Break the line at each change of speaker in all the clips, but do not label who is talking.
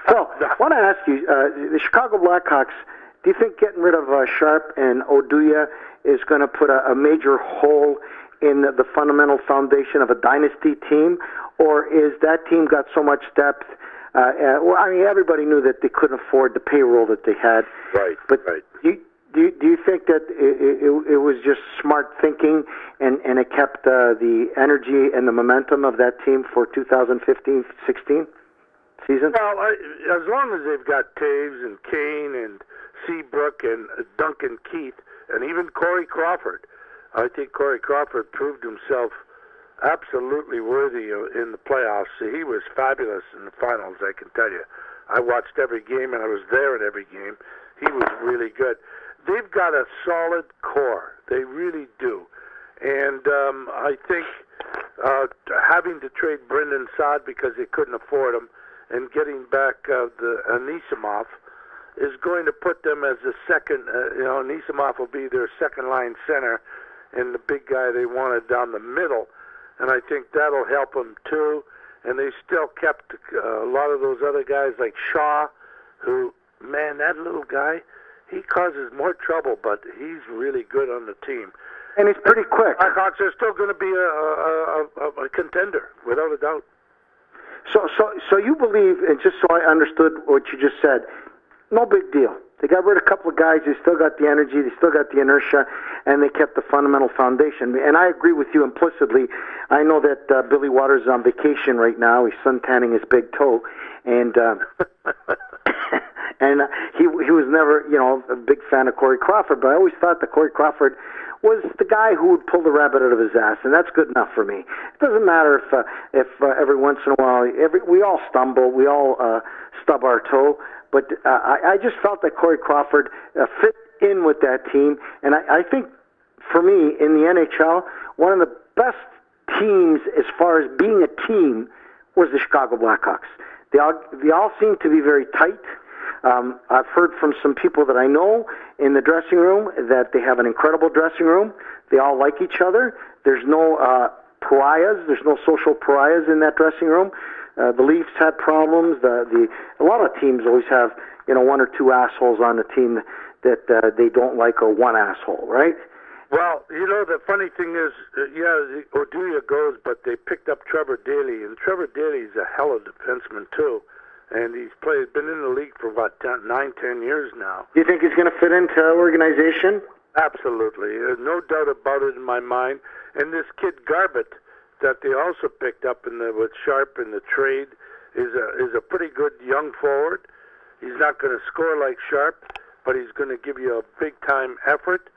So, I want to ask you, the Chicago Blackhawks, do you think getting rid of Sharp and Oduya is going to put a major hole in the fundamental foundation of a dynasty team, or is that team got so much depth? Well, I mean, everybody knew that they couldn't afford the payroll that they had.
Right.
But
right.
Do you think that it was just smart thinking and it kept the energy and the momentum of that team for 2015-16 season?
Well, as long as they've got Taves and Kane and Seabrook and Duncan Keith and even Corey Crawford, I think Corey Crawford proved himself absolutely worthy in the playoffs. He was fabulous in the finals, I can tell you. I watched every game, and I was there at every game. He was really good. They've got a solid core. They really do. And I think having to trade Brendan Saad because they couldn't afford him and getting back the Anisimov is going to put them as the second, Anisimov will be their second-line center and the big guy they wanted down the middle. And I think that'll help them, too. And they still kept a lot of those other guys like Shaw, who, man, that little guy, he causes more trouble, but he's really good on the team.
And he's pretty quick.
Blackhawks are still going to be a contender, without a doubt.
So you believe, and just so I understood what you just said, no big deal. They got rid of a couple of guys. They still got the energy. They still got the inertia, and they kept the fundamental foundation. And I agree with you implicitly. I know that Billy Waters is on vacation right now. He's suntanning his big toe, and and he was never a big fan of Corey Crawford. But I always thought that Corey Crawford was the guy who would pull the rabbit out of his ass, and that's good enough for me. It doesn't matter if every once in a while we all stumble, we all stub our toe. But I just felt that Corey Crawford fit in with that team. And I think, for me, in the NHL, one of the best teams as far as being a team was the Chicago Blackhawks. They all seem to be very tight. I've heard from some people that I know in the dressing room that they have an incredible dressing room. They all like each other. There's no pariahs. There's no social pariahs in that dressing room. The Leafs had problems. A lot of teams always have one or two assholes on the team that they don't like, or one asshole, right?
Well, the funny thing is, Oduya goes, but they picked up Trevor Daley, and Trevor Daley's a hell of a defenseman too, and he's been in the league for about 9-10 years now.
Do you think he's going to fit into our organization?
Absolutely, no doubt about it in my mind. And this kid Garbutt, that they also picked up with Sharp in the trade, is a pretty good young forward. He's not going to score like Sharp, but he's going to give you a big time effort.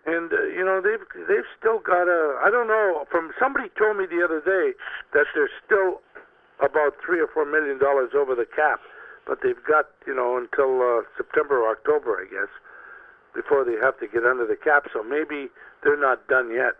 And they've still got I don't know. Somebody told me the other day that they're still about $3 or $4 million over the cap, but they've got until September or October, I guess, before they have to get under the cap. So maybe they're not done yet.